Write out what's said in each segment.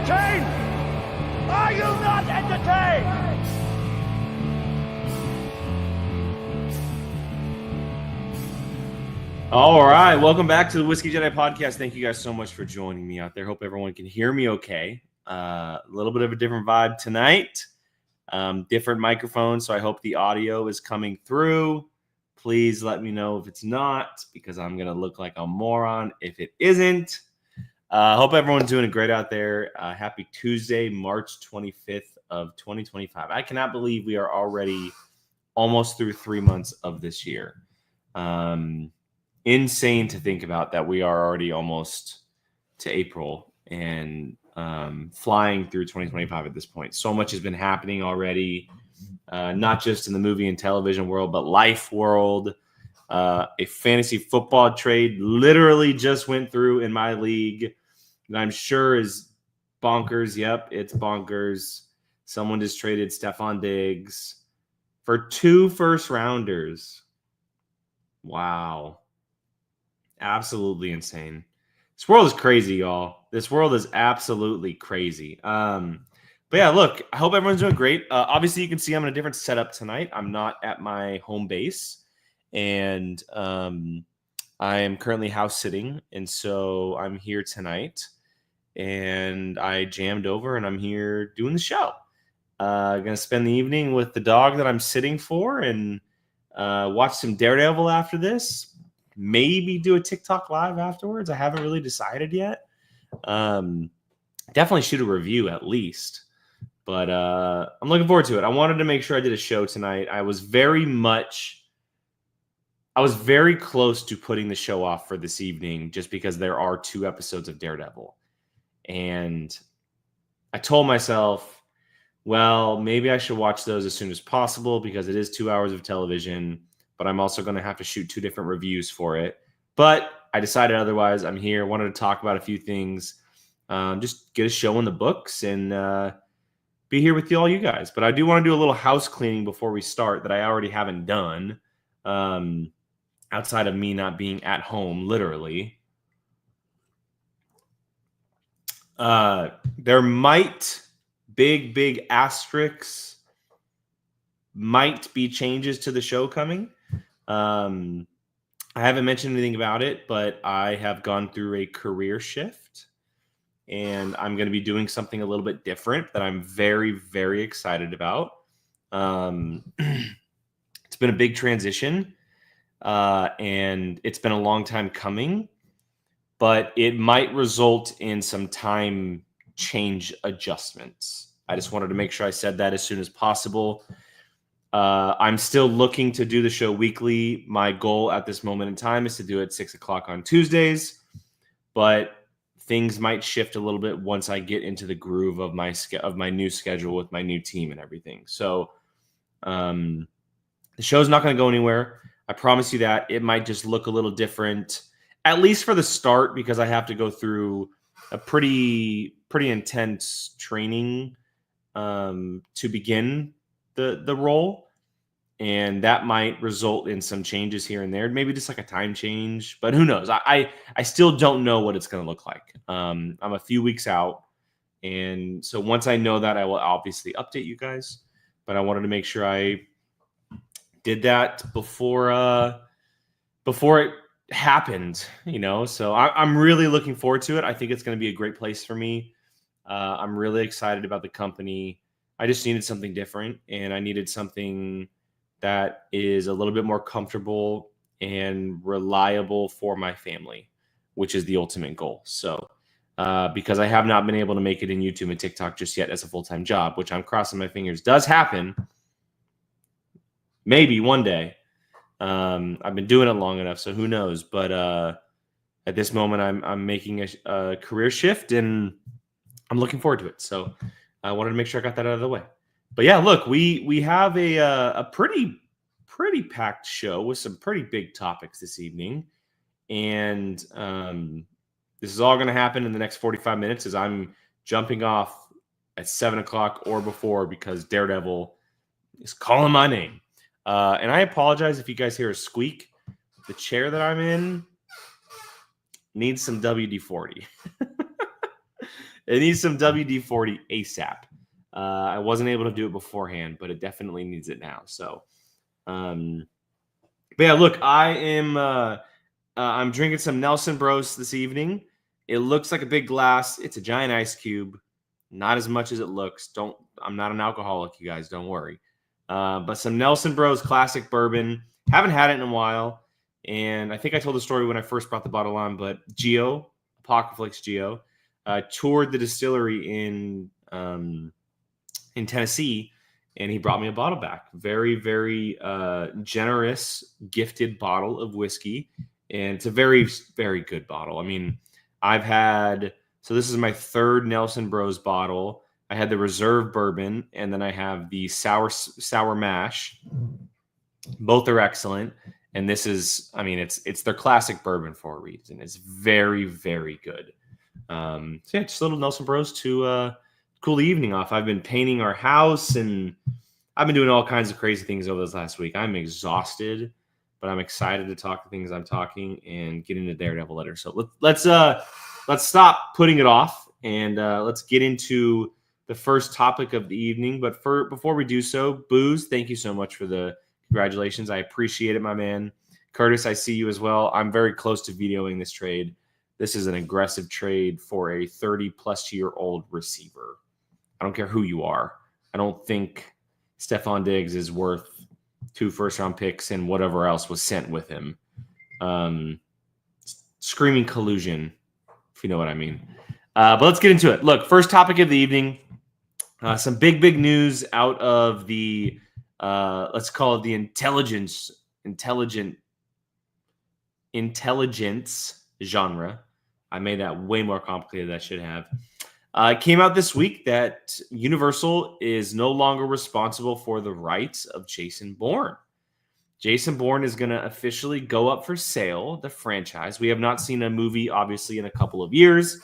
entertained? Are you not entertained? All right, welcome back to the Whiskey Jedi podcast. Thank you guys so much for joining me out there. Hope everyone can hear me okay. A little bit of a different vibe tonight, different microphone, so I hope the audio is coming through. Please let me know if it's not, because I'm going to look like a moron if it isn't. Hope everyone's doing great out there. Happy Tuesday, March 25th of 2025. I cannot believe we are already almost through 3 months of this year. Insane to think about that we are already almost to April and flying through 2025 at this point. So much has been happening already, not just in the movie and television world, but life world. A fantasy football trade literally just went through in my league that I'm sure is bonkers. Yep, it's bonkers. Someone just traded Stephon Diggs for 2 first-rounders. Wow. Absolutely insane. This world is crazy, y'all. This world is absolutely crazy. But yeah, look, I hope everyone's doing great. Obviously, you can see I'm in a different setup tonight. I'm not at my home base, and I am currently house sitting, and so I'm here tonight, and I jammed over, and I'm here doing the show. Gonna spend the evening with the dog that I'm sitting for, and watch some Daredevil after this. Maybe do a TikTok live afterwards. I haven't really decided yet. Definitely shoot a review at least. But I'm looking forward to it. I wanted to make sure I did a show tonight. I was very close to putting the show off for this evening just because there are 2 episodes of Daredevil. And I told myself, well, maybe I should watch those as soon as possible because it is 2 hours of television. But I'm also going to have to shoot 2 different reviews for it. But I decided otherwise. I'm here. Wanted to talk about a few things. Just get a show in the books and be here with all you guys. But I do want to do a little house cleaning before we start that I already haven't done. Outside of me not being at home, literally. There might, big asterisks, might be changes to the show coming. I haven't mentioned anything about it, but I have gone through a career shift and I'm going to be doing something a little bit different that I'm very, very excited about. It's been a big transition and it's been a long time coming, but it might result in some time change adjustments. I just wanted to make sure I said that as soon as possible. I'm still looking to do the show weekly. My goal at this moment in time is to do it 6 o'clock on Tuesdays, but things might shift a little bit once I get into the groove of my new schedule with my new team and everything. So the show's not going to go anywhere. I promise you that. It might just look a little different, at least for the start, because I have to go through a pretty intense training to begin the role. And that might result in some changes here and there, maybe just like a time change, but who knows? I still don't know what it's going to look like. I'm a few weeks out, and so once I know that, I will obviously update you guys. But I wanted to make sure I did that before it happened, So I'm really looking forward to it. I think it's going to be a great place for me. I'm really excited about the company. I just needed something different, and I needed something that is a little bit more comfortable and reliable for my family, which is the ultimate goal. So because I have not been able to make it in YouTube and TikTok just yet as a full-time job, which I'm crossing my fingers does happen. Maybe one day. I've been doing it long enough, so who knows? But at this moment, I'm making a career shift, and I'm looking forward to it. So I wanted to make sure I got that out of the way. But yeah, look, we have a pretty packed show with some pretty big topics this evening, and this is all going to happen in the next 45 minutes as I'm jumping off at 7 o'clock or before because Daredevil is calling my name. And I apologize if you guys hear a squeak. The chair that I'm in needs some WD-40. It needs some WD-40 ASAP. I wasn't able to do it beforehand, but it definitely needs it now. So, but yeah, look, I'm drinking some Nelson Bros this evening. It looks like a big glass. It's a giant ice cube. Not as much as it looks. I'm not an alcoholic, you guys. Don't worry. But some Nelson Bros classic bourbon. Haven't had it in a while. And I think I told the story when I first brought the bottle on, but Apocryphlix Geo, toured the distillery in Tennessee, and he brought me a bottle back. Very, very generous, gifted bottle of whiskey. And it's a very, very good bottle. I mean, so this is my third Nelson Bros bottle. I had the reserve bourbon, and then I have the sour mash. Both are excellent. And this is, I mean, it's their classic bourbon for a reason. It's very, very good. So yeah, just a little Nelson Bros to cool the evening off. I've been painting our house, and I've been doing all kinds of crazy things over this last week. I'm exhausted, but I'm excited to talk the things I'm talking and get into Daredevil letter. So let's stop putting it off, and let's get into the first topic of the evening. But before we do so, Booze, thank you so much for the congratulations. I appreciate it, my man. Curtis, I see you as well. I'm very close to vetoing this trade. This is an aggressive trade for a 30-plus-year-old receiver. I don't care who you are. I don't think Stephon Diggs is worth 2 first-round picks and whatever else was sent with him. Screaming collusion, if you know what I mean. But let's get into it. Look, first topic of the evening. Some big news out of the let's call it the intelligence genre. I made that way more complicated than I should have. It came out this week that Universal is no longer responsible for the rights of Jason Bourne. Jason Bourne is going to officially go up for sale, the franchise. We have not seen a movie, obviously, in a couple of years.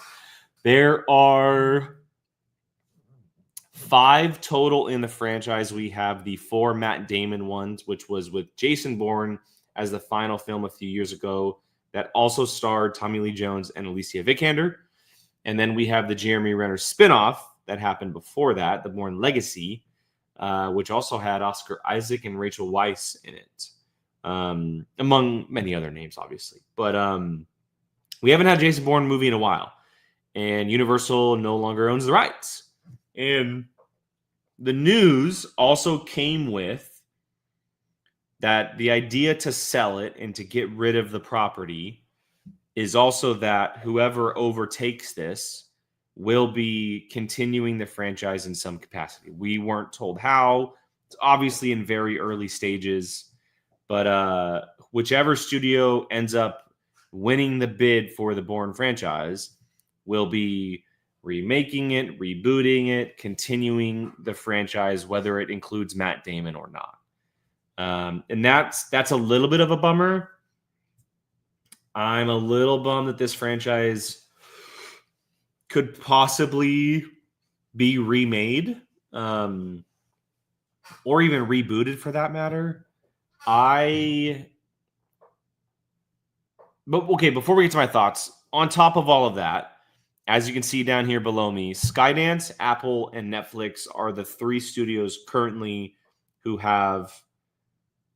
There are 5 total in the franchise. We have the 4 Matt Damon ones, which was with Jason Bourne as the final film a few years ago that also starred Tommy Lee Jones and Alicia Vikander. And then we have the Jeremy Renner spinoff that happened before that, the Bourne Legacy, which also had Oscar Isaac and Rachel Weisz in it, among many other names, obviously. But we haven't had a Jason Bourne movie in a while, and Universal no longer owns the rights. And the news also came with that the idea to sell it and to get rid of the property is also that whoever overtakes this will be continuing the franchise in some capacity. We weren't told how. It's obviously in very early stages, but whichever studio ends up winning the bid for the Bourne franchise will be remaking it, rebooting it, continuing the franchise, whether it includes Matt Damon or not. And that's a little bit of a bummer. I'm a little bummed that this franchise could possibly be remade, or even rebooted for that matter. But okay, before we get to my thoughts, on top of all of that, as you can see down here below me, Skydance, Apple, and Netflix are the 3 studios currently who have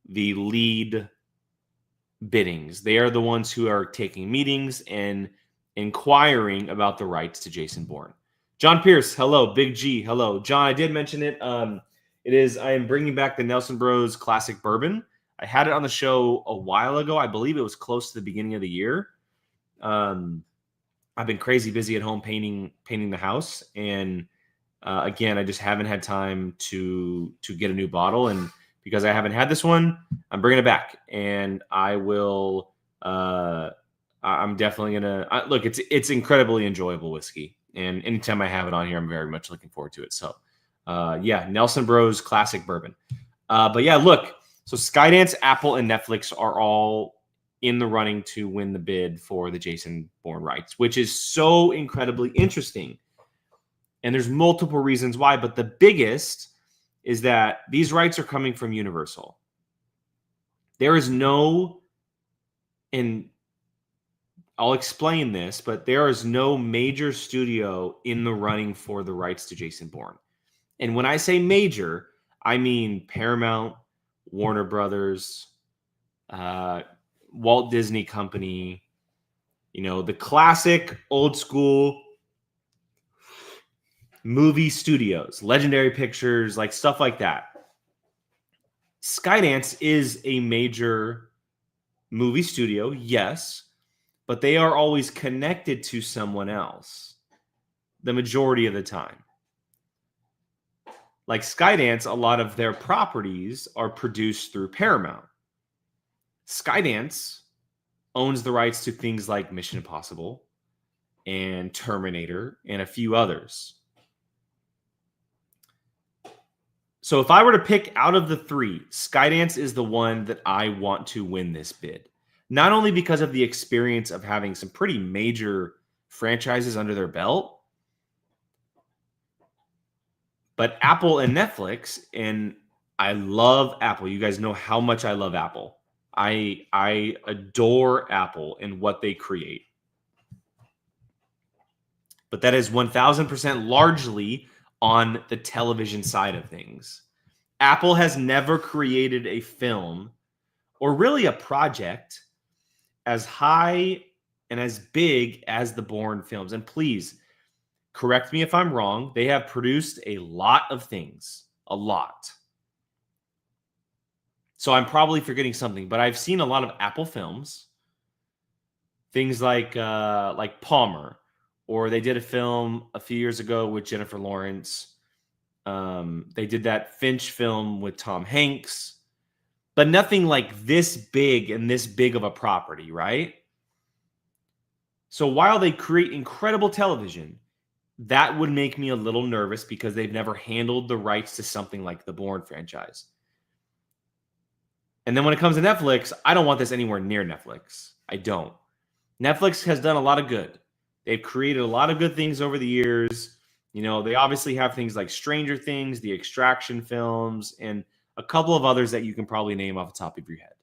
the lead biddings. They are the ones who are taking meetings and inquiring about the rights to Jason Bourne. John Pierce, hello. Big G, hello. John, I did mention it. I am bringing back the Nelson Bros Classic Bourbon. I had it on the show a while ago. I believe it was close to the beginning of the year. I've been crazy busy at home painting the house, and again, I just haven't had time to get a new bottle. And because I haven't had this one, I'm bringing it back, and I will. I'm definitely gonna look. It's incredibly enjoyable whiskey, and anytime I have it on here, I'm very much looking forward to it. So, yeah, Nelson Bros Classic Bourbon. But yeah, look. So Skydance, Apple, and Netflix are all in the running to win the bid for the Jason Bourne rights, which is so incredibly interesting. And there's multiple reasons why, but the biggest is that these rights are coming from Universal. There is no, and I'll explain this, but there is no major studio in the running for the rights to Jason Bourne. And when I say major, I mean Paramount, Warner Brothers, Walt Disney Company, the classic old school movie studios, Legendary Pictures, like stuff like that. Skydance is a major movie studio, yes, but they are always connected to someone else the majority of the time. Like Skydance, a lot of their properties are produced through Paramount. Skydance owns the rights to things like Mission Impossible and Terminator and a few others. So if I were to pick out of the three, Skydance is the one that I want to win this bid. Not only because of the experience of having some pretty major franchises under their belt, but Apple and Netflix, and I love Apple. You guys know how much I love Apple. I adore Apple and what they create. But that is 1000% largely on the television side of things. Apple has never created a film or really a project as high and as big as the Bourne films. And please, correct me if I'm wrong. They have produced a lot of things. A lot. So I'm probably forgetting something, but I've seen a lot of Apple films. Things like Palmer, or they did a film a few years ago with Jennifer Lawrence. They did that Finch film with Tom Hanks, but nothing like this big and this big of a property, right? So while they create incredible television, that would make me a little nervous because they've never handled the rights to something like the Bourne franchise. And then when it comes to Netflix, I don't want this anywhere near Netflix. I don't. Netflix has done a lot of good. They've created a lot of good things over the years. They obviously have things like Stranger Things, the Extraction films, and a couple of others that you can probably name off the top of your head.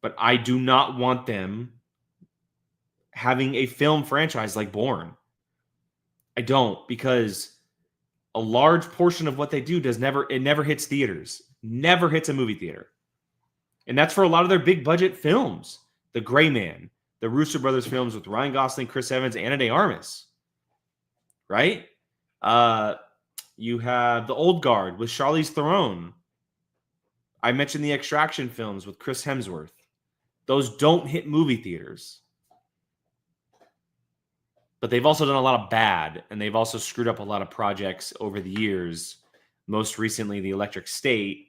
But I do not want them having a film franchise like Bourne. I don't, because a large portion of what they do never hits theaters. Never hits a movie theater. And that's for a lot of their big budget films. The Gray Man, the Russo Brothers films with Ryan Gosling, Chris Evans, Ana de Armas. Right? You have The Old Guard with Charlize Theron. I mentioned the Extraction films with Chris Hemsworth. Those don't hit movie theaters. But they've also done a lot of bad, and they've also screwed up a lot of projects over the years. Most recently, The Electric State,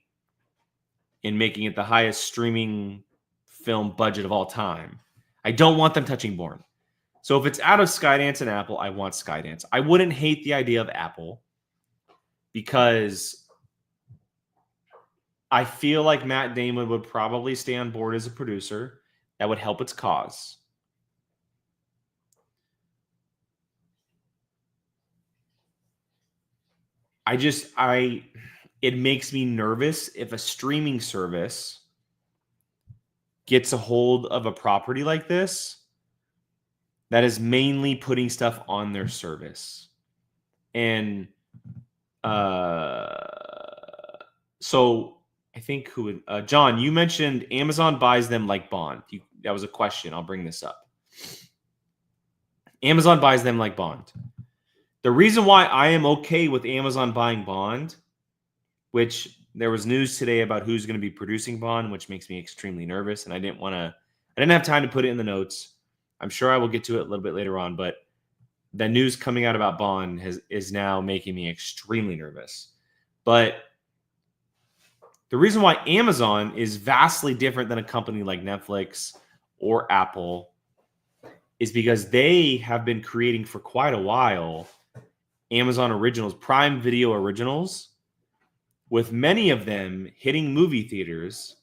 in making it the highest streaming film budget of all time. I don't want them touching Bourne. So if it's out of Skydance and Apple, I want Skydance. I wouldn't hate the idea of Apple because I feel like Matt Damon would probably stay on board as a producer. That would help its cause. It makes me nervous if a streaming service gets a hold of a property like this that is mainly putting stuff on their service. And so I think John, you mentioned Amazon buys them like Bond. That was a question. I'll bring this up. Amazon buys them like Bond. The reason why I am okay with Amazon buying Bond, which there was news today about who's going to be producing Bond, which makes me extremely nervous. And I didn't have time to put it in the notes. I'm sure I will get to it a little bit later on, but the news coming out about Bond is now making me extremely nervous. But the reason why Amazon is vastly different than a company like Netflix or Apple is because they have been creating for quite a while Amazon Originals, Prime Video Originals, with many of them hitting movie theaters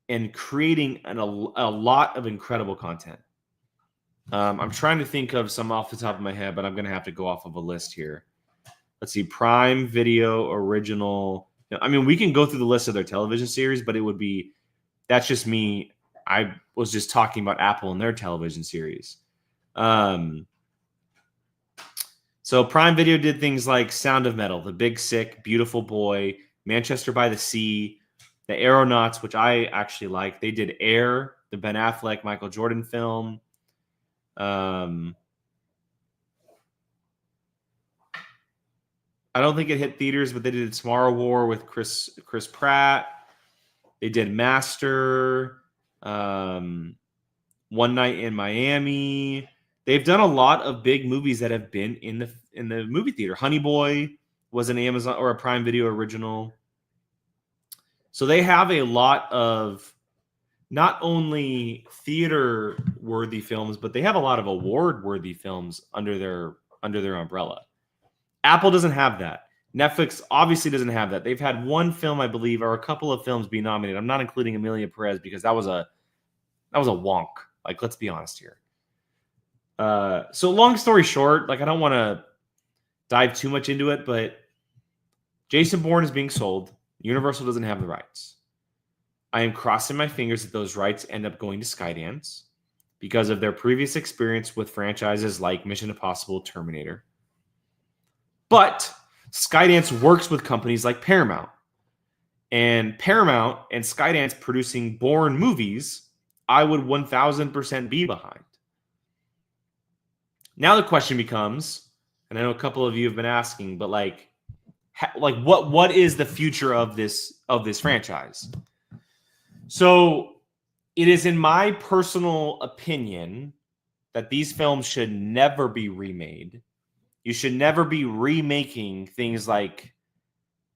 and creating a lot of incredible content. I'm trying to think of some off the top of my head, but I'm going to have to go off of a list here. Let's see, Prime Video Original. I mean, we can go through the list of their television series, but that's just me I was just talking about Apple and their television series. So Prime Video did things like Sound of Metal, The Big Sick, Beautiful Boy, Manchester by the Sea, The Aeronauts, which I actually like. They did Air, the Ben Affleck, Michael Jordan film. I don't think it hit theaters, but they did Tomorrow War with Chris Pratt. They did Master, One Night in Miami. They've done a lot of big movies that have been in the movie theater. Honey Boy was an Amazon or a Prime Video original. So they have a lot of not only theater-worthy films, but they have a lot of award-worthy films under their umbrella. Apple doesn't have that. Netflix obviously doesn't have that. They've had one film, I believe, or a couple of films be nominated. I'm not including Emilia Perez because that was a wonk. Like, let's be honest here. So long story short, like I don't want to dive too much into it, but Jason Bourne is being sold. Universal doesn't have the rights. I am crossing my fingers that those rights end up going to Skydance because of their previous experience with franchises like Mission Impossible, Terminator. But Skydance works with companies like Paramount. And Paramount and Skydance producing Bourne movies, I would 1000% be behind. Now the question becomes, and I know a couple of you have been asking, but like what is the future of this franchise? So it is in my personal opinion that these films should never be remade. You should never be remaking things like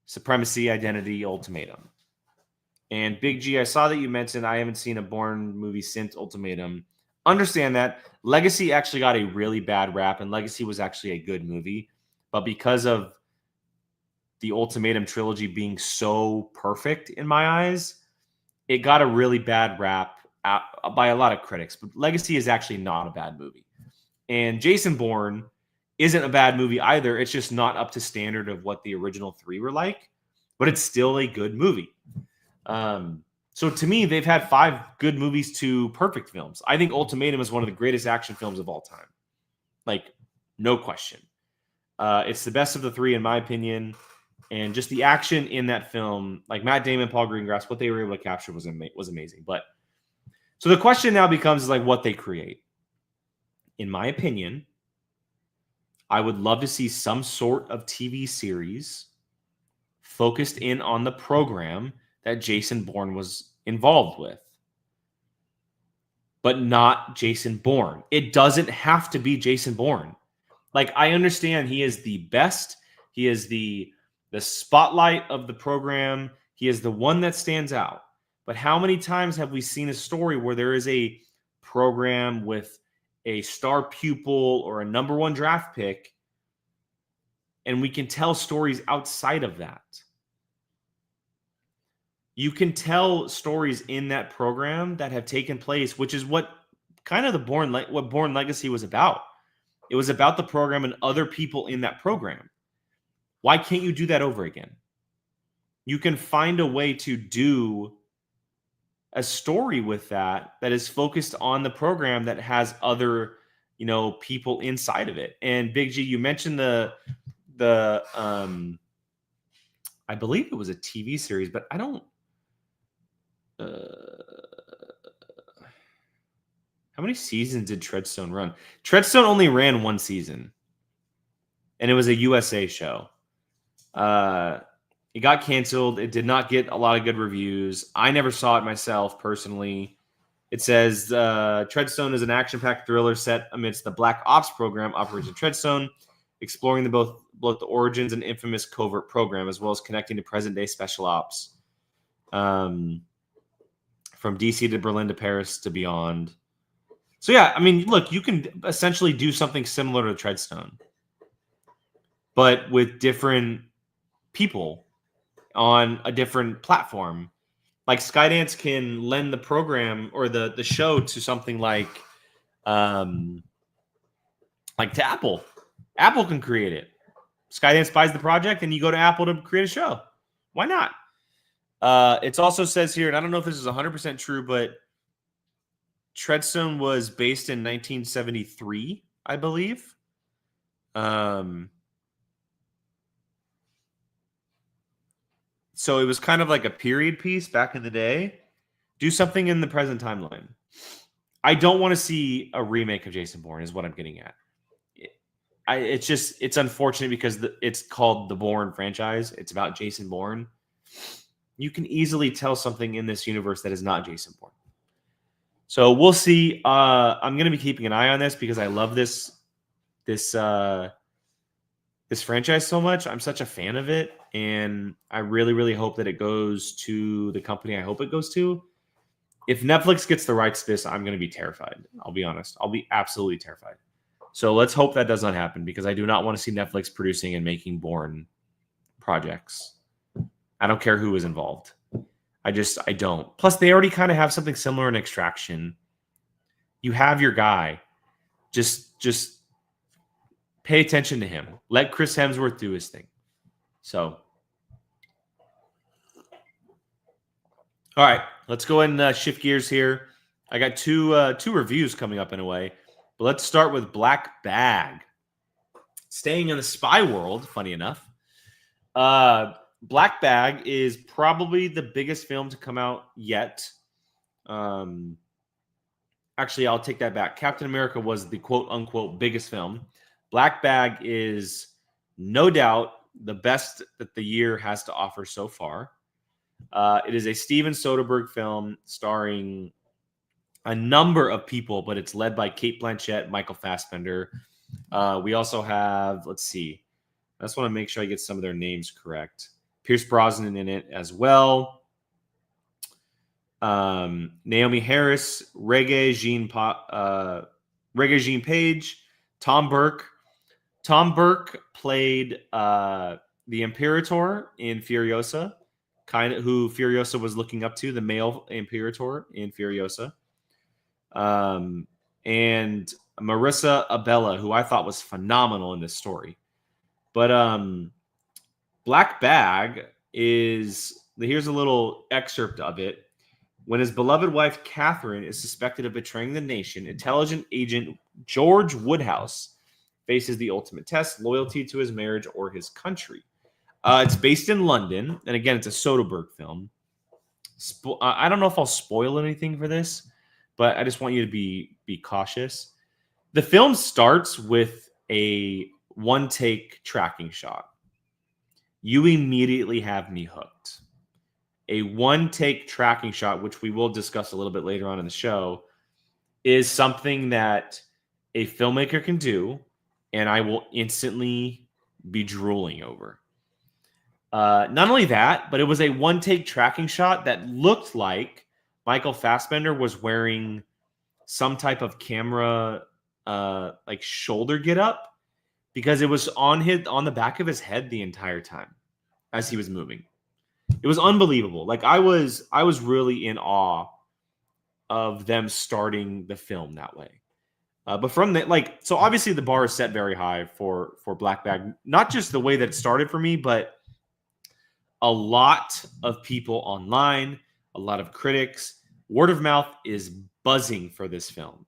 Supremacy, Identity, Ultimatum. And Big G, I saw that you mentioned I haven't seen a Bourne movie since Ultimatum. Understand that Legacy actually got a really bad rap, and Legacy was actually a good movie. But because of the Ultimatum trilogy being so perfect in my eyes, it got a really bad rap by a lot of critics. But Legacy is actually not a bad movie. And Jason Bourne isn't a bad movie either. It's just not up to standard of what the original three were like. But it's still a good movie. So to me, they've had 5 good movies to perfect films. I think Ultimatum is one of the greatest action films of all time. Like, no question. It's the best of the 3, in my opinion. And just the action in that film, like Matt Damon, Paul Greengrass, what they were able to capture was amazing. But so the question now becomes is like what they create. In my opinion, I would love to see some sort of TV series focused in on the program that Jason Bourne was involved with. But not Jason Bourne. It doesn't have to be Jason Bourne. Like, I understand he is the best. He is the spotlight of the program. He is the one that stands out. But how many times have we seen a story where there is a program with a star pupil or a number 1 draft pick, and we can tell stories outside of that? You can tell stories in that program that have taken place, which is what kind of what Bourne Legacy was about. It was about the program and other people in that program. Why can't you do that over again? You can find a way to do a story with that is focused on the program that has other, people inside of it. And Big G, you mentioned the I believe it was a TV series, but I don't. How many seasons did Treadstone run? Treadstone only ran 1 season, and it was a USA show. It got canceled. It did not get a lot of good reviews. I never saw it myself personally. It says Treadstone is an action-packed thriller set amidst the Black Ops program, Operation Treadstone, exploring both the origins and infamous covert program, as well as connecting to present-day special ops. From DC to Berlin to Paris to beyond. So yeah, I mean, look, you can essentially do something similar to Treadstone, but with different people on a different platform. Like Skydance can lend the program or the show to something like to Apple. Apple can create it. Skydance buys the project and you go to Apple to create a show. Why not? It also says here, and I don't know if this is 100% true, but Treadstone was based in 1973, I believe. So it was kind of like a period piece back in the day. Do something in the present timeline. I don't want to see a remake of Jason Bourne, is what I'm getting at. It's unfortunate because it's called the Bourne franchise. It's about Jason Bourne. You can easily tell something in this universe that is not Jason Bourne. So we'll see. I'm going to be keeping an eye on this because I love this franchise so much. I'm such a fan of it, and I really, really hope that it goes to the company I hope it goes to. If Netflix gets the rights to this, I'm going to be terrified. I'll be honest. I'll be absolutely terrified. So let's hope that does not happen because I do not want to see Netflix producing and making Bourne projects. I don't care who is involved. I don't. Plus, they already kind of have something similar in Extraction. You have your guy. Just pay attention to him. Let Chris Hemsworth do his thing. So, all right, let's go ahead and shift gears here. I got two reviews coming up in a way, but let's start with Black Bag. Staying in the spy world, funny enough. Black Bag is probably the biggest film to come out yet. Actually, I'll take that back. Captain America was the quote-unquote biggest film. Black Bag is no doubt the best that the year has to offer so far. It is a Steven Soderbergh film starring a number of people, but it's led by Cate Blanchett, Michael Fassbender. We also have, let's see. I just want to make sure I get some of their names correct. Pierce Brosnan in it as well. Naomi Harris, Regé-Jean Page, Tom Burke. Tom Burke played the Imperator in Furiosa, who Furiosa was looking up to, the male Imperator in Furiosa. And Marissa Abella, who I thought was phenomenal in this story. But Black Bag here's a little excerpt of it. When his beloved wife, Catherine, is suspected of betraying the nation, intelligent agent George Woodhouse faces the ultimate test, loyalty to his marriage or his country. It's based in London, and again, it's a Soderbergh film. I don't know if I'll spoil anything for this, but I just want you to be cautious. The film starts with a one-take tracking shot. You immediately have me hooked. A one-take tracking shot, which we will discuss a little bit later on in the show, is something that a filmmaker can do, and I will instantly be drooling over. Not only that, but it was a one-take tracking shot that looked like Michael Fassbender was wearing some type of camera, like shoulder get-up, because it was on the back of his head the entire time as he was moving. It was unbelievable. Like I was really in awe of them starting the film that way. But from that, so obviously the bar is set very high for Black Bag. Not just the way that it started for me, but a lot of people online, a lot of critics, word of mouth is buzzing for this film.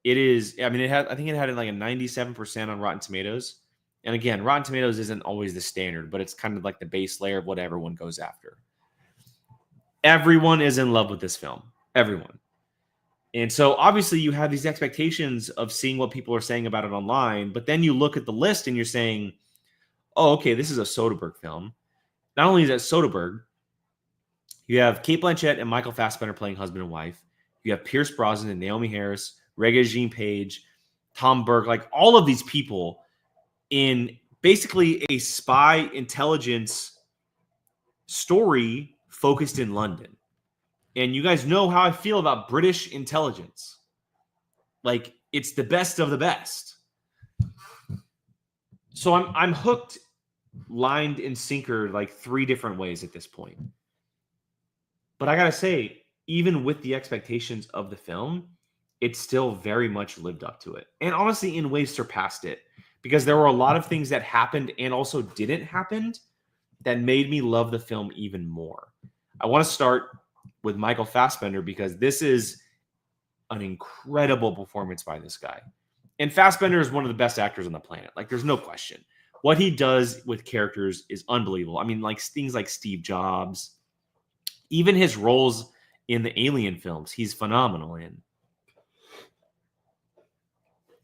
It is. I mean, I think it had like a 97% on Rotten Tomatoes. And again, Rotten Tomatoes isn't always the standard, but it's kind of like the base layer of what everyone goes after. Everyone is in love with this film. Everyone. And so obviously you have these expectations of seeing what people are saying about it online, but then you look at the list and you're saying, oh, okay, this is a Soderbergh film. Not only is that Soderbergh, you have Cate Blanchett and Michael Fassbender playing husband and wife. You have Pierce Brosnan and Naomi Harris, Regé-Jean Page, Tom Burke, like all of these people in basically a spy intelligence story focused in London. And you guys know how I feel about British intelligence. Like, it's the best of the best. So I'm hooked, lined, and sinkered like 3 different ways at this point. But I gotta say, even with the expectations of the film, it still very much lived up to it. And honestly, in ways surpassed it. Because there were a lot of things that happened and also didn't happen that made me love the film even more. I want to start with Michael Fassbender because this is an incredible performance by this guy. And Fassbender is one of the best actors on the planet. Like, there's no question. What he does with characters is unbelievable. I mean, like things like Steve Jobs, even his roles in the Alien films, he's phenomenal in.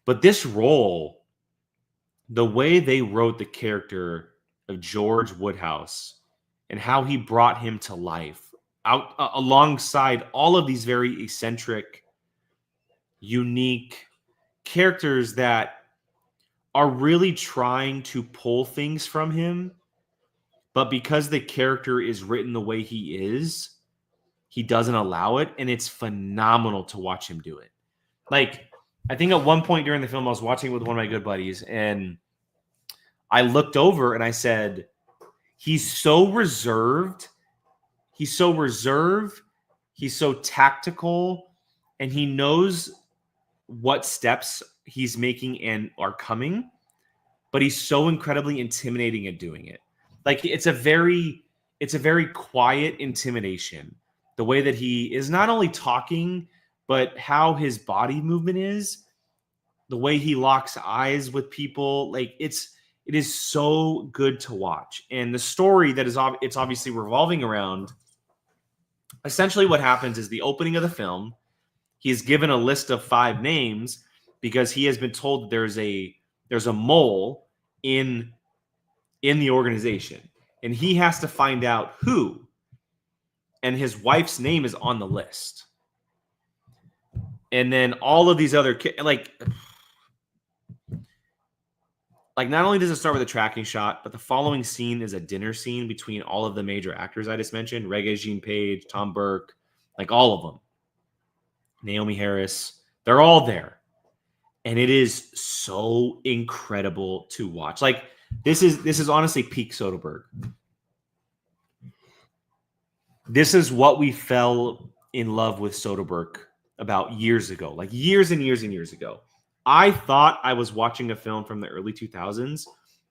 But this role, the way they wrote the character of George Woodhouse and how he brought him to life out alongside all of these very eccentric, unique characters that are really trying to pull things from him, but because the character is written the way he is, he doesn't allow it, and it's phenomenal to watch him do it. Like, I think at one point during the film, I was watching it with one of my good buddies, and I looked over and I said, he's so reserved. He's so reserved. He's so tactical, and he knows what steps he's making and are coming, but he's so incredibly intimidating at doing it. Like, it's a very quiet intimidation. The way that he is not only talking, but how his body movement is, the way he locks eyes with people, like it is so good to watch. And the story that it's obviously revolving around, essentially what happens is the opening of the film, he's given a list of 5 names because he has been told that there's a mole in the organization, and he has to find out who. And his wife's name is on the list. And then all of these other like not only does it start with a tracking shot, but the following scene is a dinner scene between all of the major actors I just mentioned, Regé-Jean Page, Tom Burke, like all of them. Naomi Harris, they're all there. And it is so incredible to watch. Like, this is honestly peak Soderbergh. This is what we fell in love with Soderbergh about years ago, like years and years and years ago. I thought I was watching a film from the early 2000s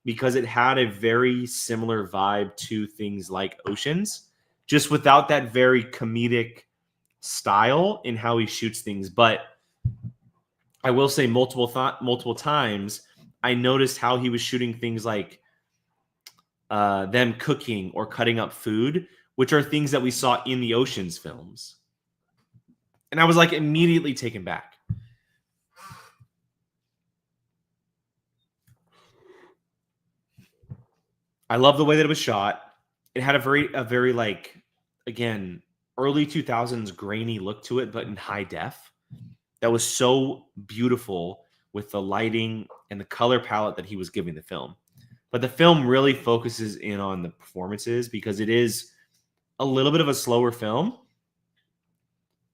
because it had a very similar vibe to things like Oceans, just without that very comedic style in how he shoots things. But I will say multiple times, I noticed how he was shooting things like them cooking or cutting up food, which are things that we saw in the Oceans films. And I was like immediately taken back. I love the way that it was shot. It had a very like, again, early 2000s grainy look to it, but in high def. That was so beautiful with the lighting and the color palette that he was giving the film. But the film really focuses in on the performances because it is a little bit of a slower film.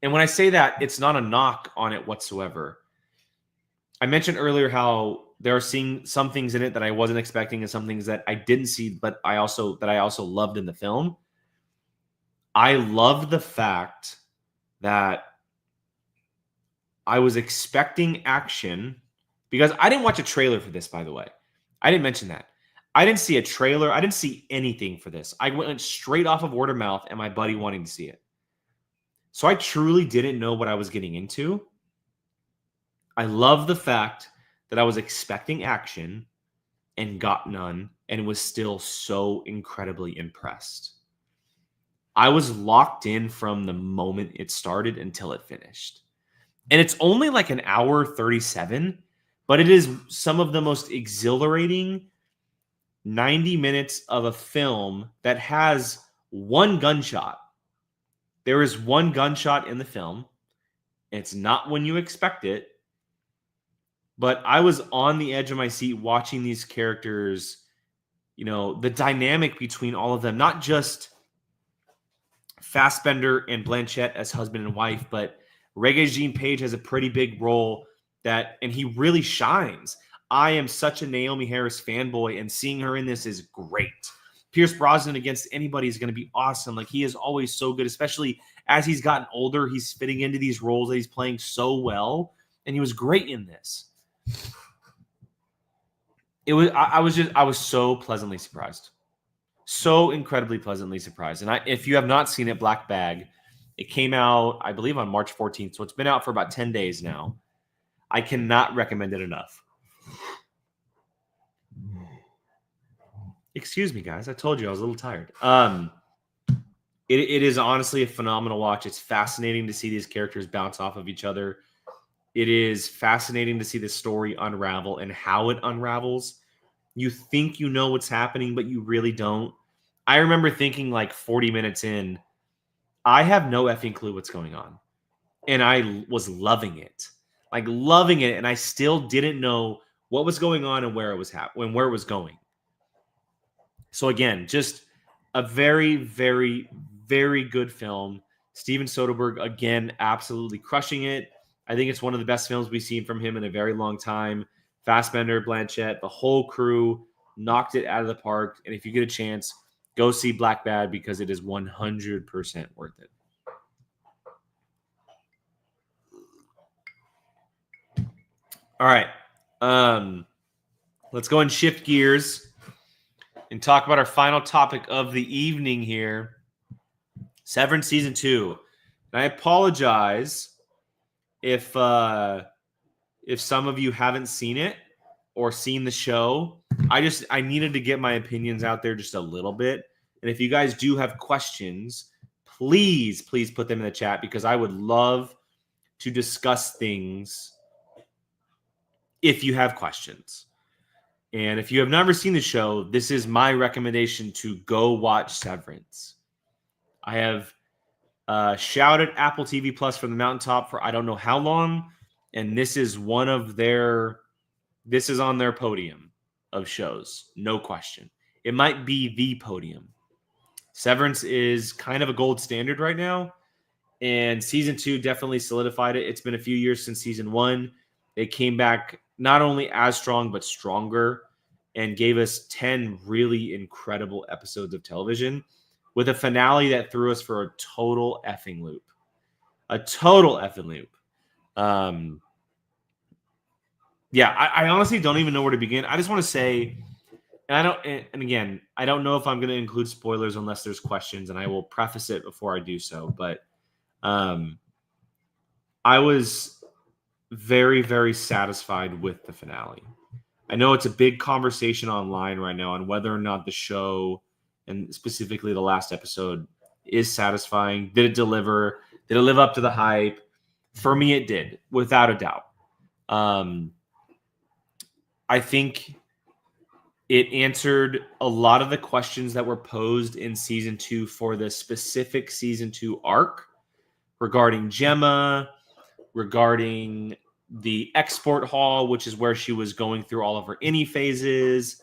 And when I say that, it's not a knock on it whatsoever. I mentioned earlier how there are some things in it that I wasn't expecting and some things that I didn't see, but I also loved in the film. I love the fact that I was expecting action because I didn't watch a trailer for this, by the way. I didn't mention that. I didn't see a trailer. I didn't see anything for this. I went straight off of word of mouth and my buddy wanting to see it. So I truly didn't know what I was getting into. I love the fact that I was expecting action and got none and was still so incredibly impressed. I was locked in from the moment it started until it finished. And it's only like an hour 37, but it is some of the most exhilarating 90 minutes of a film that has one gunshot. There is one gunshot in the film. It's not when you expect it. But I was on the edge of my seat watching these characters, you know, the dynamic between all of them, not just Fassbender and Blanchett as husband and wife, but Regé-Jean Page has a pretty big role and he really shines. I am such a Naomi Harris fanboy, and seeing her in this is great. Pierce Brosnan against anybody is going to be awesome. Like, he is always so good, especially as he's gotten older. He's fitting into these roles that he's playing so well, and he was great in this. I was so pleasantly surprised. So incredibly pleasantly surprised. And if you have not seen it, Black Bag, It came out, I believe, on March 14th, so it's been out for about 10 days now. I cannot recommend it enough. Excuse me, guys. I told you I was a little tired. It is honestly a phenomenal watch. It's fascinating to see these characters bounce off of each other. It is fascinating to see the story unravel and how it unravels. You think you know what's happening, but you really don't. I remember thinking like 40 minutes in, I have no effing clue what's going on. And I was loving it. Like loving it. And I still didn't know what was going on and where it was where it was going. So again, just a very, very, very good film. Steven Soderbergh, again, absolutely crushing it. I think it's one of the best films we've seen from him in a very long time. Fassbender, Blanchett, the whole crew knocked it out of the park. And if you get a chance, go see Black Bad because it is 100% worth it. All right. Let's go and shift gears and talk about our final topic of the evening here. Severance Season 2. And I apologize if some of you haven't seen it or seen the show. I needed to get my opinions out there just a little bit. And if you guys do have questions, please put them in the chat because I would love to discuss things if you have questions. And if you have never seen the show, this is my recommendation to go watch Severance. I have shouted Apple TV Plus from the mountaintop for I don't know how long, and this is on their podium of shows, no question. It might be the podium. Severance is kind of a gold standard right now, and Season 2 definitely solidified it. It's been a few years since Season 1. It came back not only as strong, but stronger, and gave us 10 really incredible episodes of television with a finale that threw us for a total effing loop. A total effing loop. I honestly don't even know where to begin. I just want to say, and again, I don't know if I'm going to include spoilers unless there's questions, and I will preface it before I do so, but I was very, very satisfied with the finale. I know it's a big conversation online right now on whether or not the show, and specifically the last episode, is satisfying. Did it deliver? Did it live up to the hype? For me, it did, without a doubt. I think it answered a lot of the questions that were posed in Season 2 for the specific Season 2 arc regarding Gemma, regarding the export hall, which is where she was going through all of her any phases.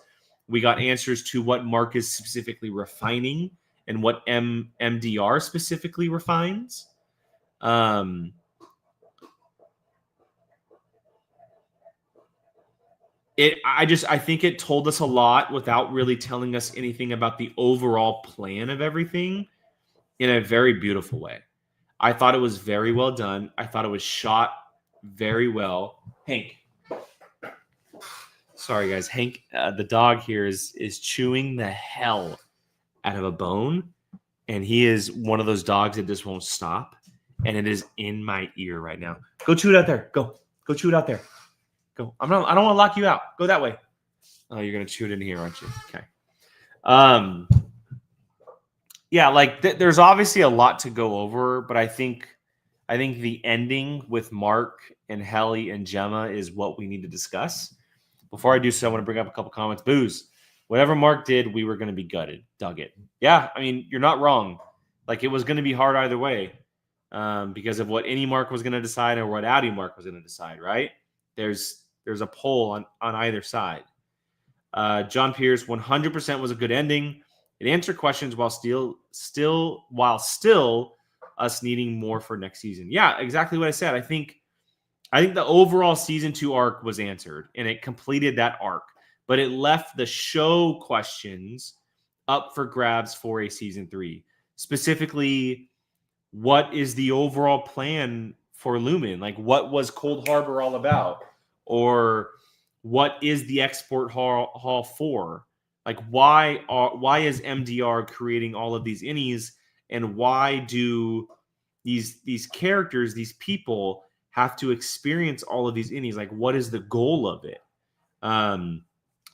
We got answers to what Mark is specifically refining and what MDR specifically refines. I think it told us a lot without really telling us anything about the overall plan of everything in a very beautiful way. I thought it was very well done. I thought it was shot very well. Hank. Sorry, guys. Hank, the dog here is chewing the hell out of a bone. And he is one of those dogs that just won't stop. And it is in my ear right now. Go chew it out there. Go chew it out there. Go. I don't want to lock you out. Go that way. Oh, you're going to chew it in here, aren't you? Okay. There's obviously a lot to go over, but I think the ending with Mark and Helly and Gemma is what we need to discuss. Before I do so, I want to bring up a couple comments. Booze. Whatever Mark did, we were going to be gutted. Dug it. Yeah, I mean, you're not wrong. Like, it was going to be hard either way because of what any Mark was going to decide or what Audi Mark was going to decide, right? There's a poll on either side. John Pierce, 100% was a good ending. It answered questions while still us needing more for next season. Yeah, exactly what I said. I think the overall Season 2 arc was answered, and it completed that arc. But it left the show questions up for grabs for a Season 3. Specifically, what is the overall plan for Lumen? Like, what was Cold Harbor all about? Or what is the export hall for? Like, why is MDR creating all of these innies? And why do these characters, these people have to experience all of these innies. Like, what is the goal of it?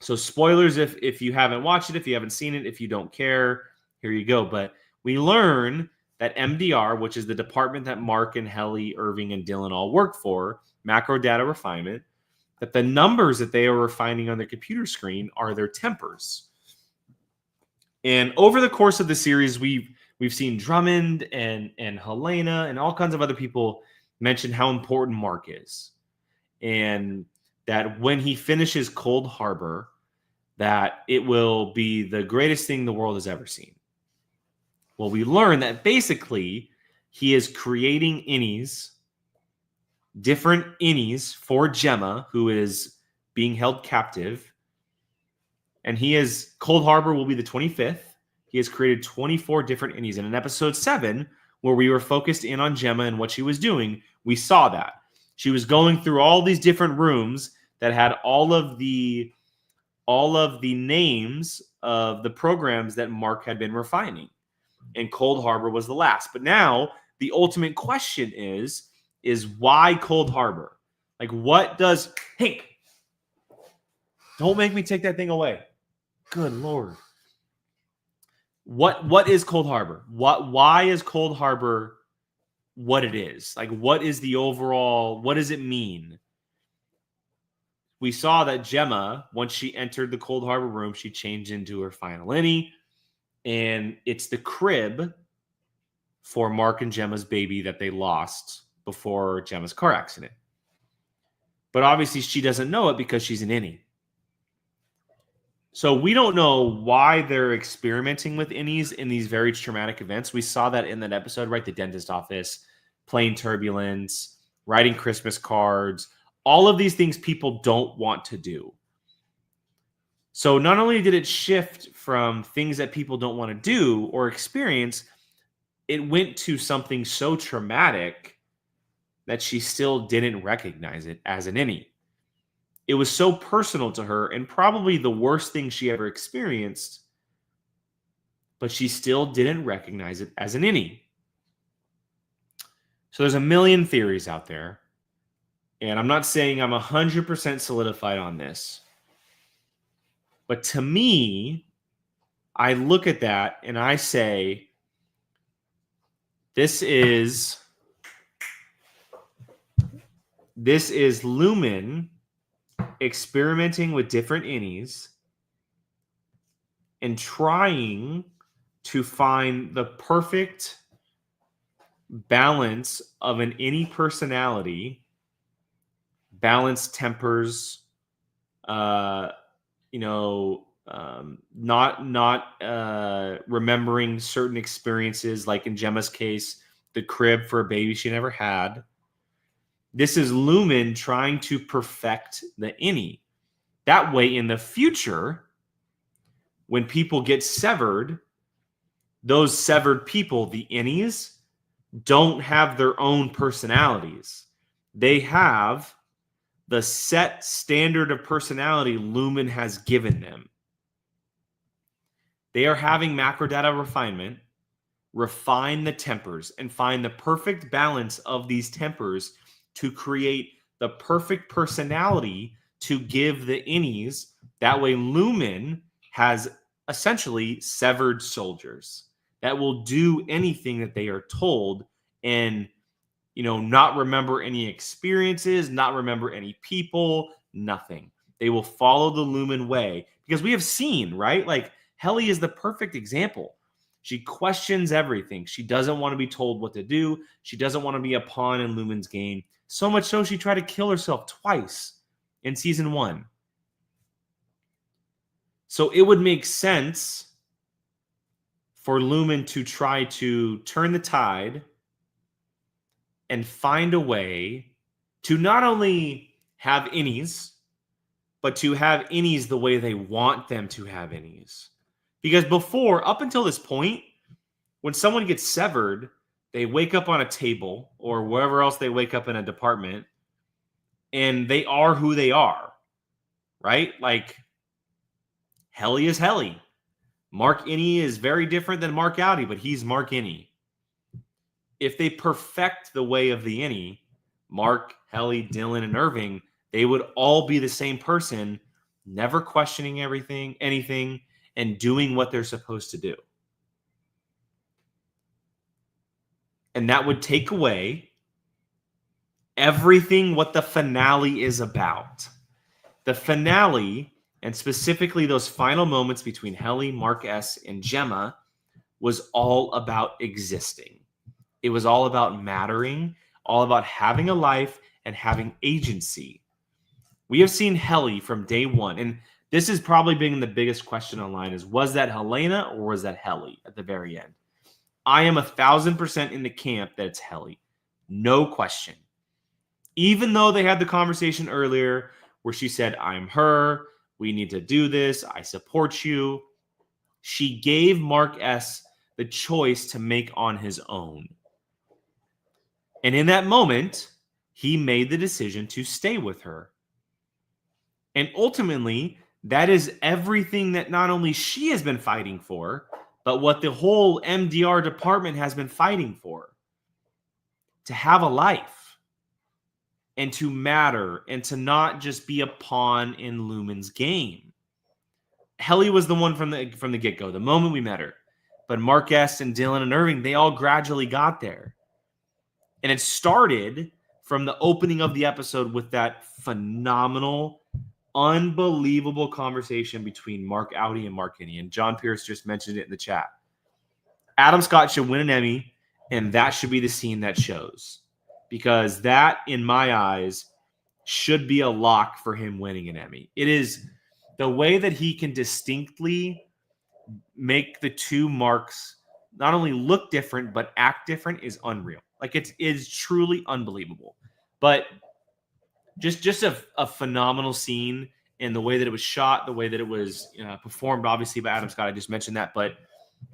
So spoilers if you haven't watched it, if you haven't seen it, if you don't care, here you go. But we learn that MDR, which is the department that Mark and Helly, Irving, and Dylan all work for, macro data refinement, that the numbers that they are refining on their computer screen are their tempers. And over the course of the series, we've seen Drummond and Helena and all kinds of other people mention how important Mark is. And that when he finishes Cold Harbor, that it will be the greatest thing the world has ever seen. Well, we learn that basically he is creating innies, different innies for Gemma, who is being held captive. And Cold Harbor will be the 25th. He has created 24 different innies. And in episode 7, where we were focused in on Gemma and what she was doing, we saw that. She was going through all these different rooms that had all of the names of the programs that Mark had been refining. And Cold Harbor was the last. But now the ultimate question is why Cold Harbor? Like, what does Hank? Don't make me take that thing away. Good Lord. What is Cold Harbor? Why is Cold Harbor what it is? Like, what is the overall, what does it mean? We saw that Gemma, once she entered the Cold Harbor room, she changed into her final innie. And it's the crib for Mark and Gemma's baby that they lost before Gemma's car accident. But obviously she doesn't know it because she's an innie. So we don't know why they're experimenting with innies in these very traumatic events. We saw that in that episode, right? The dentist office, plane turbulence, writing Christmas cards, all of these things people don't want to do. So not only did it shift from things that people don't want to do or experience, it went to something so traumatic that she still didn't recognize it as an innie. It was so personal to her and probably the worst thing she ever experienced, but she still didn't recognize it as an innie. So there's a million theories out there, and I'm not saying I'm 100% solidified on this. But to me, I look at that and I say, this is Lumen experimenting with different innies and trying to find the perfect balance of an innie personality, balanced tempers, not remembering certain experiences, like in Gemma's case, the crib for a baby she never had. This is Lumen trying to perfect the innie. That way, in the future, when people get severed, those severed people, the innies, don't have their own personalities. They have the set standard of personality Lumen has given them. They are having macro data refinement, refine the tempers, and find the perfect balance of these tempers to create the perfect personality to give the innies. That way, Lumen has essentially severed soldiers that will do anything that they are told and not remember any experiences, not remember any people, nothing. They will follow the Lumen way because we have seen, right? Like, Helly is the perfect example. She questions everything. She doesn't want to be told what to do. She doesn't want to be a pawn in Lumen's game. So much so she tried to kill herself twice in season 1. So it would make sense for Lumen to try to turn the tide and find a way to not only have innies, but to have innies the way they want them to have innies. Because before, up until this point, when someone gets severed, they wake up on a table or wherever else they wake up in a department, and they are who they are, right? Like, Helly is Helly. Mark Innie is very different than Mark Outie, but he's Mark Innie. if they perfect the way of the Any, Mark, Helly, Dylan, and Irving, they would all be the same person, never questioning anything, and doing what they're supposed to do. And that would take away everything what the finale is about. The finale, and specifically those final moments between Helly, Mark S., and Gemma, was all about existing. It was all about mattering, all about having a life and having agency. We have seen Helly from day one, and this has probably been the biggest question online is, was that Helena or was that Helly at the very end? I am 1,000% in the camp that it's Helly. No question. Even though they had the conversation earlier where she said, I'm her, we need to do this, I support you. She gave Mark S. the choice to make on his own. And in that moment, he made the decision to stay with her. And ultimately, that is everything that not only she has been fighting for, but what the whole MDR department has been fighting for. To have a life and to matter and to not just be a pawn in Lumen's game. Helly was the one from the get-go, the moment we met her. But Mark S. and Dylan and Irving, they all gradually got there. And it started from the opening of the episode with that phenomenal, unbelievable conversation between Mark Audi and Mark Kinney. And John Pierce just mentioned it in the chat. Adam Scott should win an Emmy, and that should be the scene that shows. Because that, in my eyes, should be a lock for him winning an Emmy. It is the way that he can distinctly make the two Marks not only look different, but act different is unreal. Like, it is truly unbelievable. But just a phenomenal scene in the way that it was shot, the way that it was performed, obviously, by Adam Scott. I just mentioned that. But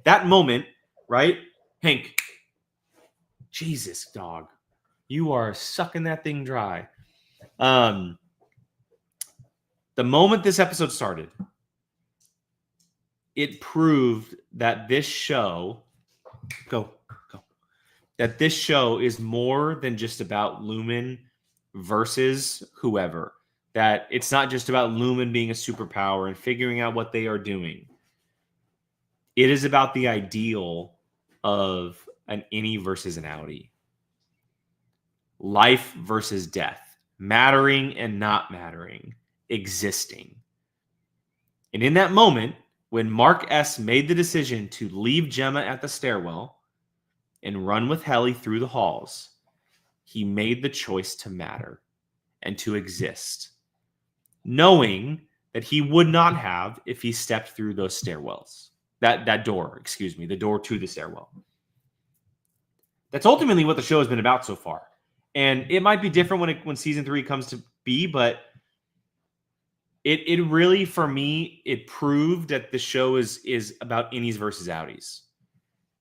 that moment, right? Hank, Jesus, dog. You are sucking that thing dry. The moment this episode started, it proved that this show, that this show is more than just about Lumen versus whoever. That it's not just about Lumen being a superpower and figuring out what they are doing. It is about the ideal of an Any versus an Outie. Life versus death. Mattering and not mattering. Existing. And in that moment, when Mark S. made the decision to leave Gemma at the stairwell and run with Helly through the halls, he made the choice to matter and to exist, knowing that he would not have if he stepped through those stairwells. That door, the door to the stairwell. That's ultimately what the show has been about so far. And it might be different when season 3 comes to be, but it really, for me, it proved that the show is about Innies versus Outies.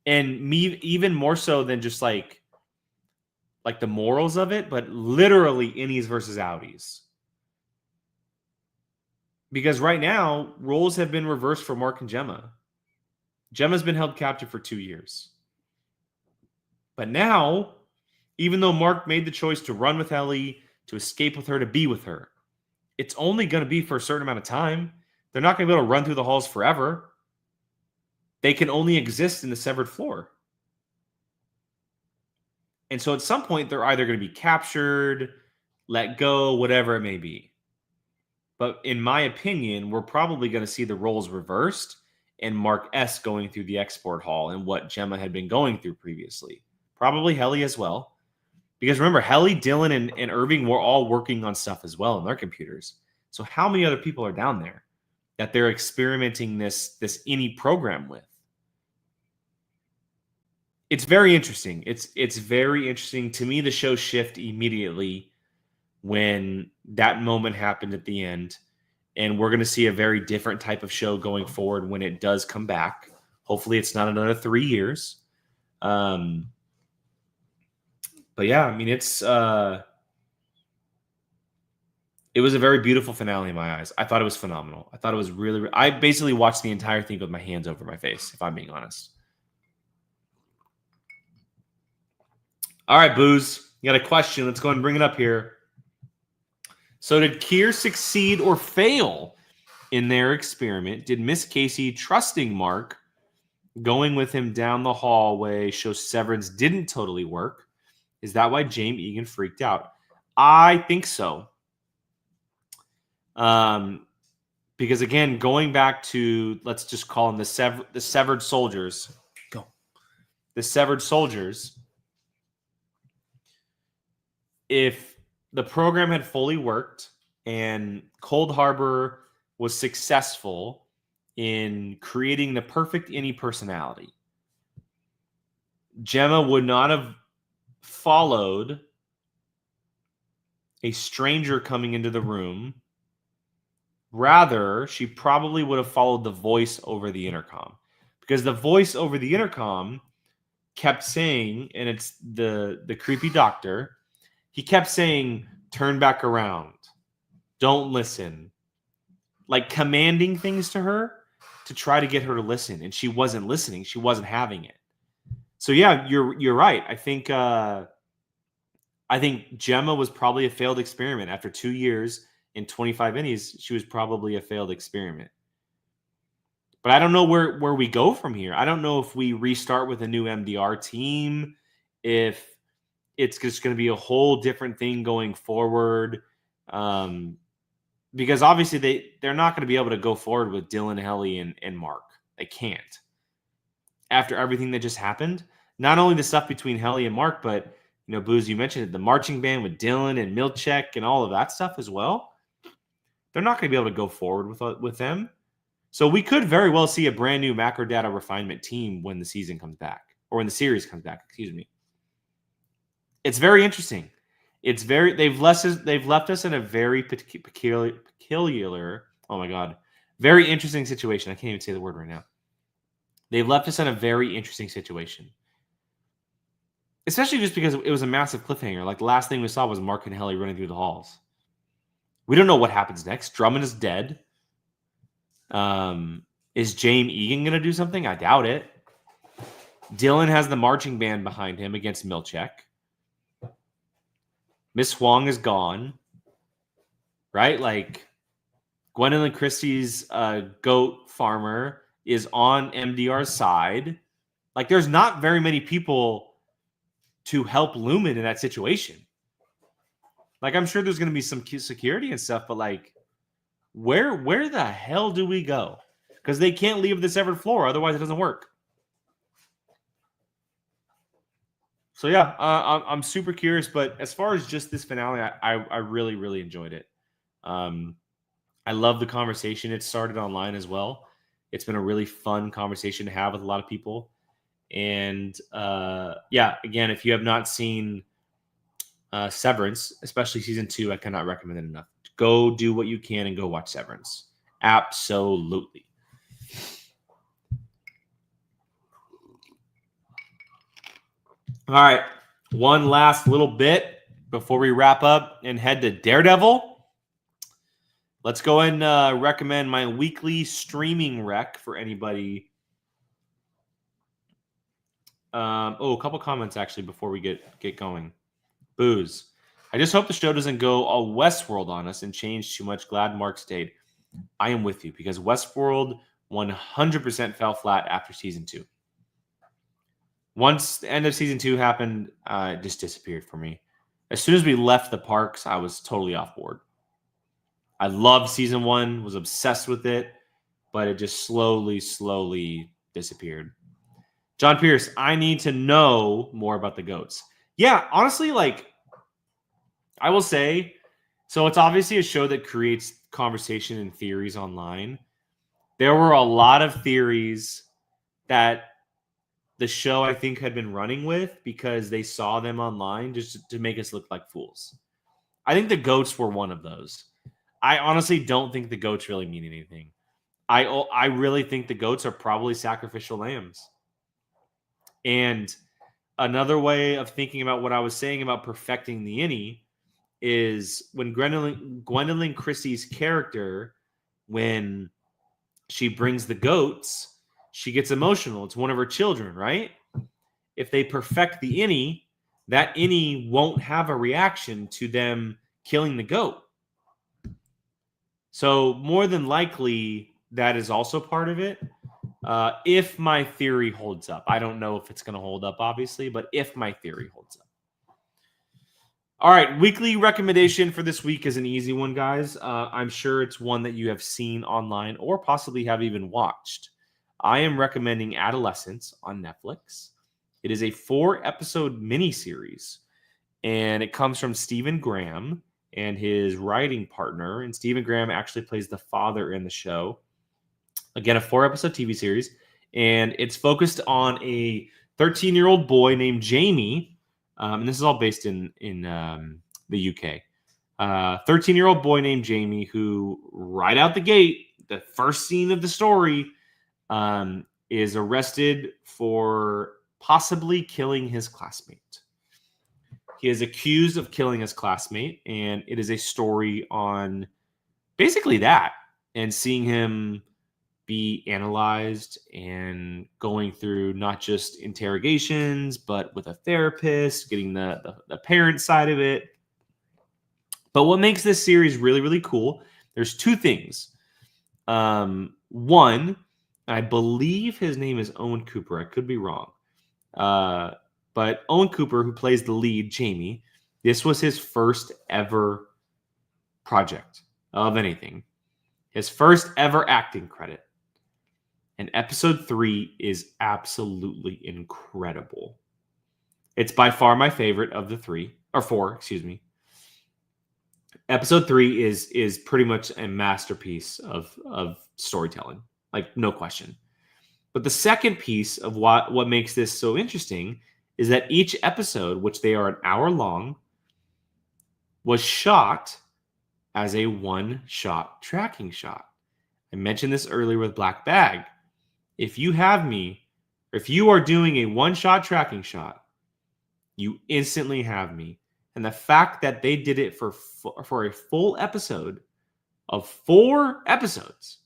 And me, even more so than just like the morals of it, but literally Innies versus Outies. Because right now, roles have been reversed for Mark and Gemma. Gemma's been held captive for 2 years. But now, even though Mark made the choice to run with Helly, to escape with her, to be with her, it's only going to be for a certain amount of time. They're not going to be able to run through the halls forever. They can only exist in the severed floor. And so at some point, they're either going to be captured, let go, whatever it may be. But in my opinion, we're probably going to see the roles reversed and Mark S. going through the export hall and what Gemma had been going through previously. Probably Helly as well. Because remember, Helly, Dylan, and Irving were all working on stuff as well on their computers. So how many other people are down there that they're experimenting this Any program with? It's very interesting. It's very interesting. To me, the show shifted immediately when that moment happened at the end. And we're going to see a very different type of show going forward when it does come back. Hopefully it's not another 3 years. But yeah, I mean, it was a very beautiful finale in my eyes. I thought it was phenomenal. I thought it was really, I basically watched the entire thing with my hands over my face, if I'm being honest. All right, Booze. You got a question. Let's go ahead and bring it up here. So did Keir succeed or fail in their experiment? Did Miss Casey trusting Mark, going with him down the hallway, show Severance didn't totally work? Is that why James Egan freaked out? I think so. Because again, going back to, let's just call them the severed soldiers. Go. The severed soldiers. If the program had fully worked and Cold Harbor was successful in creating the perfect Innie personality, Gemma would not have followed a stranger coming into the room. Rather, she probably would have followed the voice over the intercom, because the voice over the intercom kept saying, and it's the creepy doctor, he kept saying, turn back around, don't listen, like commanding things to her to try to get her to listen, and she wasn't listening. She wasn't having it. So yeah, you're right. I think Gemma was probably a failed experiment. After 2 years in 25 innies, she was probably a failed experiment. But I don't know where we go from here. I don't know if we restart with a new MDR team, if it's just going to be a whole different thing going forward. Because obviously they're not going to be able to go forward with Dylan, Helly, and Mark. They can't. After everything that just happened, not only the stuff between Helly and Mark, but Booze, you mentioned it, the marching band with Dylan and Milchek and all of that stuff as well. They're not going to be able to go forward with them. So we could very well see a brand new macro data refinement team when the season comes back, or when the series comes back, excuse me. It's very interesting. They've left us in a very peculiar, oh my God, very interesting situation. I can't even say the word right now. They've left us in a very interesting situation. Especially just because it was a massive cliffhanger. Like the last thing we saw was Mark and Helly running through the halls. We don't know what happens next. Drummond is dead. Is James Egan going to do something? I doubt it. Dylan has the marching band behind him against Milchek. Miss Huang is gone. Right? Like Gwendolyn Christie's goat farmer is on MDR's side. Like there's not very many people to help Lumen in that situation. Like I'm sure there's going to be some security and stuff, but like where the hell do we go? Because they can't leave the severed floor, otherwise it doesn't work. So yeah, I'm super curious. But as far as just this finale, I really, really enjoyed it. I love the conversation it started online as well. It's been a really fun conversation to have with a lot of people. And yeah, again, if you have not seen Severance, especially season 2, I cannot recommend it enough. Go do what you can and go watch Severance. Absolutely. All right. One last little bit before we wrap up and head to Daredevil. Let's go ahead and recommend my weekly streaming rec for anybody. A couple comments actually before we get going. Booze. I just hope the show doesn't go all Westworld on us and change too much. Glad Mark stayed. I am with you because Westworld 100% fell flat after season 2. Once the end of season 2 happened, it just disappeared for me. As soon as we left the parks, I was totally off board. I loved season 1, was obsessed with it, but it just slowly disappeared. John Pierce, I need to know more about the goats. Yeah, honestly, like, I will say, so it's obviously a show that creates conversation and theories online. There were a lot of theories that the show, I think, had been running with because they saw them online just to make us look like fools. I think the goats were one of those. I honestly don't think the goats really mean anything. I really think the goats are probably sacrificial lambs. And another way of thinking about what I was saying about perfecting the innie is when Gwendolyn Christie's character, when she brings the goats, she gets emotional. It's one of her children, right? If they perfect the innie, that innie won't have a reaction to them killing the goat. So more than likely, that is also part of it. If my theory holds up. I don't know if it's going to hold up, obviously, but if my theory holds up. All right, weekly recommendation for this week is an easy one, guys. I'm sure it's one that you have seen online or possibly have even watched. I am recommending Adolescence on Netflix. It is a 4-episode miniseries, and it comes from Stephen Graham and his writing partner. And Stephen Graham actually plays the father in the show. Again, a 4-episode TV series, and it's focused on a 13-year-old boy named Jamie. And this is all based in the UK. 13-year-old boy named Jamie who, right out the gate, the first scene of the story, is arrested for possibly killing his classmate. He is accused of killing his classmate, and it is a story on basically that and seeing him be analyzed and going through not just interrogations, but with a therapist, getting the parent side of it. But what makes this series really, really cool, there's 2 things. One, I believe his name is Owen Cooper. I could be wrong. But Owen Cooper, who plays the lead, Jamie, this was his first ever project of anything. His first ever acting credit. And episode 3 is absolutely incredible. It's by far my favorite of the 4, excuse me. Episode 3 is pretty much a masterpiece of storytelling, like no question. But the second piece of what makes this so interesting is that each episode, which they are an hour long, was shot as a one-shot tracking shot. I mentioned this earlier with Black Bag. If you are doing a one-shot tracking shot, you instantly have me. And the fact that they did it for a full episode of 4 episodes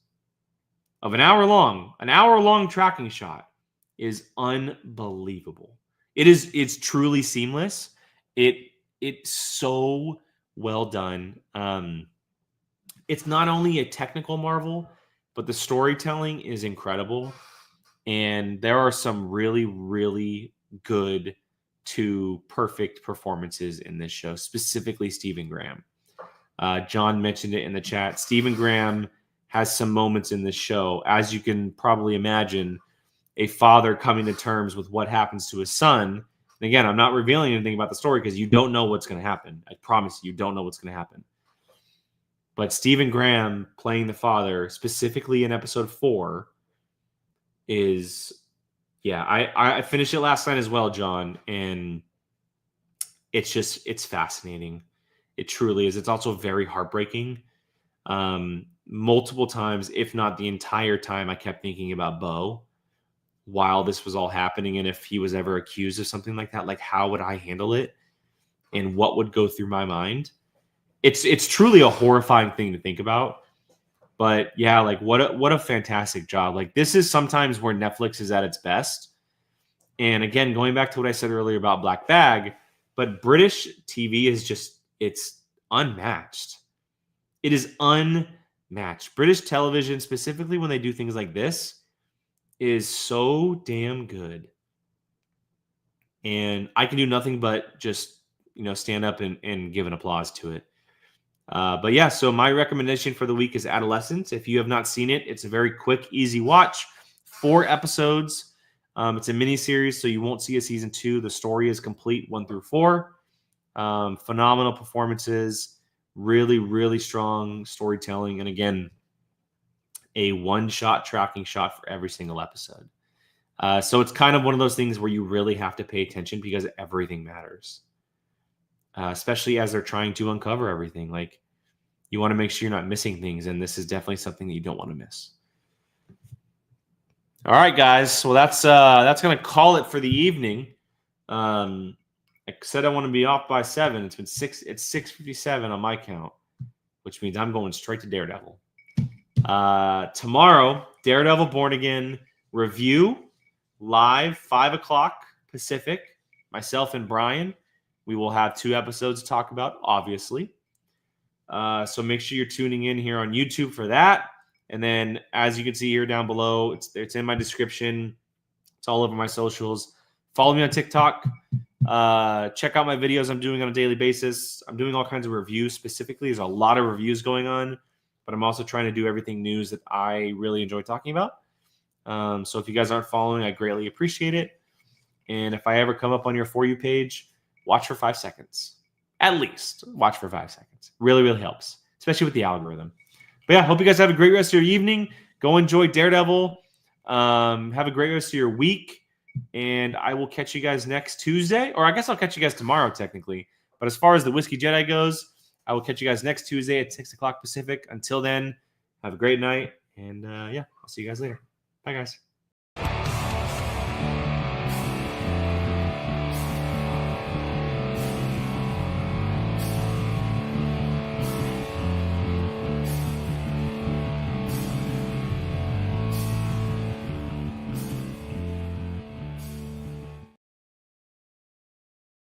of an hour long tracking shot is unbelievable. It's truly seamless. It's so well done. It's not only a technical marvel, but the storytelling is incredible. And there are some really, really good to perfect performances in this show, specifically Stephen Graham. John mentioned it in the chat. Stephen Graham has some moments in this show, as you can probably imagine, a father coming to terms with what happens to his son. And again, I'm not revealing anything about the story because you don't know what's going to happen. I promise you don't know what's going to happen. But Stephen Graham playing the father, specifically in episode 4, is, yeah, I finished it last night as well, John, and it's fascinating. It truly is. It's also very heartbreaking. Multiple times, if not the entire time, I kept thinking about Bo while this was all happening, and if he was ever accused of something like that, like how would I handle it and what would go through my mind? It's truly a horrifying thing to think about. But yeah, like what a fantastic job. Like this is sometimes where Netflix is at its best. And again, going back to what I said earlier about Black Bag, but British TV is just, it's unmatched. It is unmatched. British television, specifically when they do things like this, is so damn good. And I can do nothing but just, stand up and give an applause to it. But yeah, so my recommendation for the week is Adolescence. If you have not seen it, it's a very quick, easy watch. 4 episodes. It's a mini series, so you won't see a season 2. The story is complete 1 through 4. Phenomenal performances, really, really strong storytelling, and again, a one-shot tracking shot for every single episode. So it's kind of one of those things where you really have to pay attention because everything matters. Especially as they're trying to uncover everything. Like, you want to make sure you're not missing things, and this is definitely something that you don't want to miss. All right, guys. Well, that's going to call it for the evening. I said I want to be off by 7. It's 6:57 on my count, which means I'm going straight to Daredevil. Tomorrow, Daredevil Born Again review live, 5 o'clock Pacific. Myself and Brian. we will have 2 episodes to talk about, obviously. So make sure you're tuning in here on YouTube for that. And then, as you can see here down below, it's in my description. It's all over my socials. Follow me on TikTok. Check out my videos I'm doing on a daily basis. I'm doing all kinds of reviews specifically. There's a lot of reviews going on, but I'm also trying to do everything news that I really enjoy talking about. So if you guys aren't following, I greatly appreciate it. And if I ever come up on your For You page, watch for 5 seconds. At least watch for 5 seconds. Really, really helps, especially with the algorithm. But yeah, hope you guys have a great rest of your evening. Go enjoy Daredevil. Have a great rest of your week. And I will catch you guys next Tuesday. Or I guess I'll catch you guys tomorrow, technically. But as far as the Whiskey Jedi goes, I will catch you guys next Tuesday at 6 o'clock Pacific. Until then, have a great night. And yeah, I'll see you guys later. Bye, guys.